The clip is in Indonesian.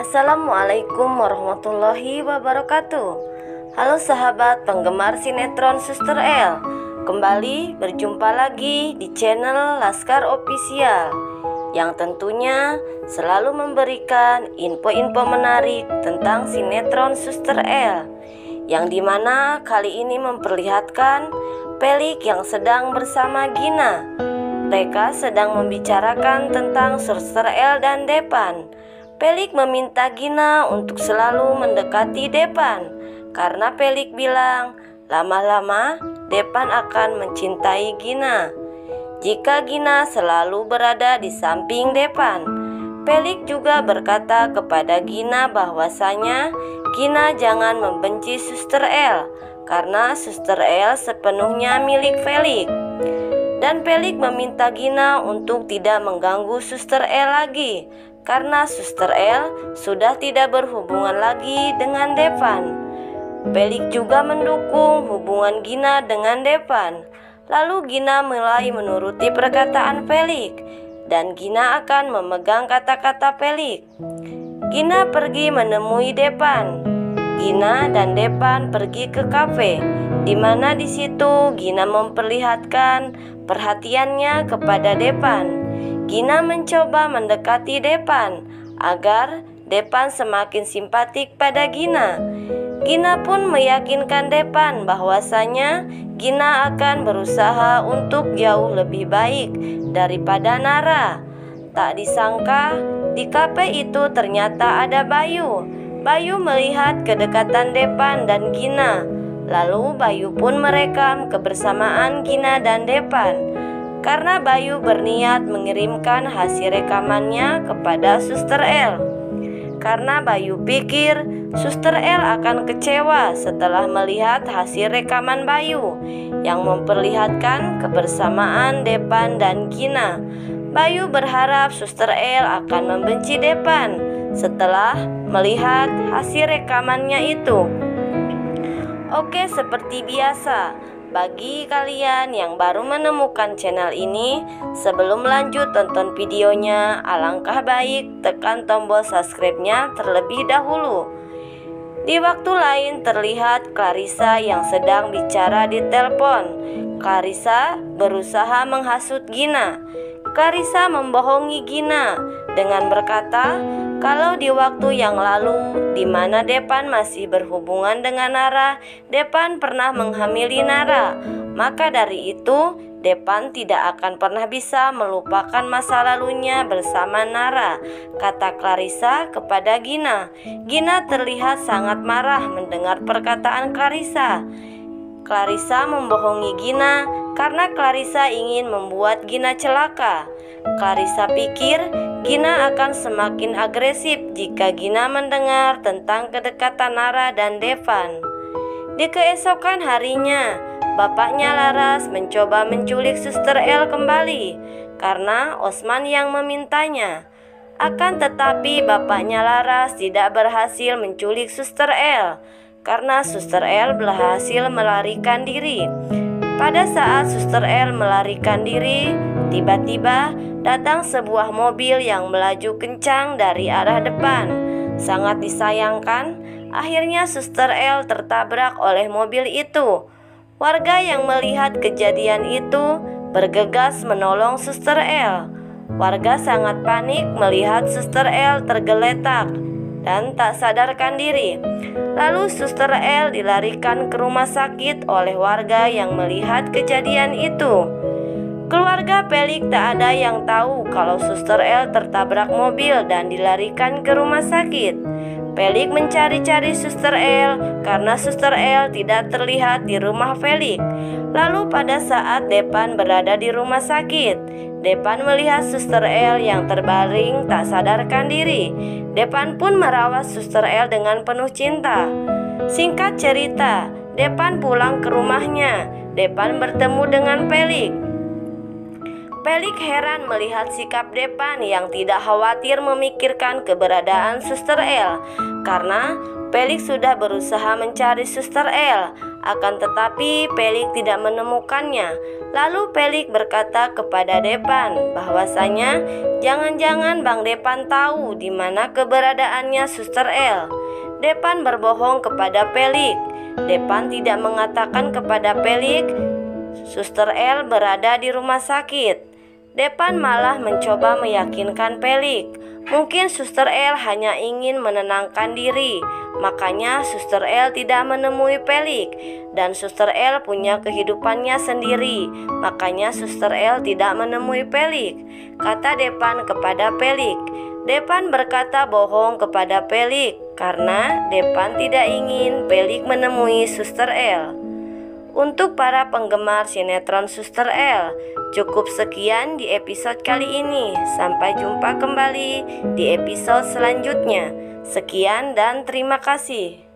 Assalamualaikum warahmatullahi wabarakatuh. Halo sahabat penggemar sinetron Suster El, kembali berjumpa lagi di channel Laskar Official yang tentunya selalu memberikan info-info menarik tentang sinetron Suster El, yang dimana kali ini memperlihatkan Pelik yang sedang bersama Gina. Mereka sedang membicarakan tentang Suster El dan Depan. Pelik meminta Gina untuk selalu mendekati Depan karena Pelik bilang lama-lama Depan akan mencintai Gina jika Gina selalu berada di samping Depan. Pelik juga berkata kepada Gina bahwasanya Gina jangan membenci Suster El karena Suster El sepenuhnya milik Pelik. Dan Pelik meminta Gina untuk tidak mengganggu Suster El lagi karena Suster El sudah tidak berhubungan lagi dengan Depan. Pelik juga mendukung hubungan Gina dengan Depan. Lalu Gina mulai menuruti perkataan Pelik dan Gina akan memegang kata-kata Pelik. Gina pergi menemui Depan. Gina dan Depan pergi ke kafe, di mana di situ Gina memperlihatkan perhatiannya kepada Depan. Gina mencoba mendekati Depan agar Depan semakin simpatik pada Gina. Gina pun meyakinkan Depan bahwasanya Gina akan berusaha untuk jauh lebih baik daripada Nara. Tak disangka di kafe itu ternyata ada Bayu. Bayu melihat kedekatan Depan dan Gina. Lalu Bayu pun merekam kebersamaan Gina dan Depan. Karena Bayu berniat mengirimkan hasil rekamannya kepada Suster El. Karena Bayu pikir Suster El akan kecewa setelah melihat hasil rekaman Bayu yang memperlihatkan kebersamaan Depan dan Gina. Bayu berharap Suster El akan membenci Depan setelah melihat hasil rekamannya itu. Oke, seperti biasa, bagi kalian yang baru menemukan channel ini, sebelum lanjut tonton videonya, alangkah baik tekan tombol subscribe-nya terlebih dahulu. Di waktu lain terlihat Clarissa yang sedang bicara di telepon. Clarissa berusaha menghasut Gina. Clarissa membohongi Gina dengan berkata kalau di waktu yang lalu di mana Depan masih berhubungan dengan Nara, Depan pernah menghamili Nara. Maka dari itu, Depan tidak akan pernah bisa melupakan masa lalunya bersama Nara, kata Clarissa kepada Gina. Gina terlihat sangat marah mendengar perkataan Clarissa. Clarissa membohongi Gina karena Clarissa ingin membuat Gina celaka. Clarissa pikir Gina akan semakin agresif jika Gina mendengar tentang kedekatan Nara dan Devan. Di keesokan harinya, bapaknya Laras mencoba menculik Suster El kembali karena Osman yang memintanya. Akan tetapi bapaknya Laras tidak berhasil menculik Suster El karena Suster El berhasil melarikan diri. Pada saat Suster El melarikan diri, tiba-tiba datang sebuah mobil yang melaju kencang dari arah depan. Sangat disayangkan, akhirnya Suster El tertabrak oleh mobil itu. Warga yang melihat kejadian itu bergegas menolong Suster El. Warga sangat panik melihat Suster El tergeletak dan tak sadarkan diri. Lalu Suster El dilarikan ke rumah sakit oleh warga yang melihat kejadian itu. Keluarga Pelik tak ada yang tahu kalau Suster El tertabrak mobil dan dilarikan ke rumah sakit. Pelik mencari-cari Suster El karena Suster El tidak terlihat di rumah Pelik. Lalu pada saat Depan berada di rumah sakit, Depan melihat Suster El yang terbaring tak sadarkan diri. Depan pun merawat Suster El dengan penuh cinta. Singkat cerita, Depan pulang ke rumahnya. Depan bertemu dengan Pelik. Pelik heran melihat sikap Depan yang tidak khawatir memikirkan keberadaan Suster El karena Pelik sudah berusaha mencari Suster El Akan tetapi Pelik tidak menemukannya. Lalu Pelik berkata kepada Depan bahwasanya jangan-jangan Bang Depan tahu di mana keberadaannya Suster El. Depan berbohong kepada Pelik. Depan tidak mengatakan kepada Pelik Suster El berada di rumah sakit. Depan malah mencoba meyakinkan Pelik. Mungkin Suster El hanya ingin menenangkan diri. Makanya Suster El tidak menemui Pelik. Dan Suster El punya kehidupannya sendiri. Makanya Suster El tidak menemui Pelik, kata Depan kepada Pelik. Depan berkata bohong kepada Pelik karena Depan tidak ingin Pelik menemui Suster El. Untuk para penggemar sinetron Suster El, cukup sekian di episode kali ini. Sampai jumpa kembali di episode selanjutnya. Sekian dan terima kasih.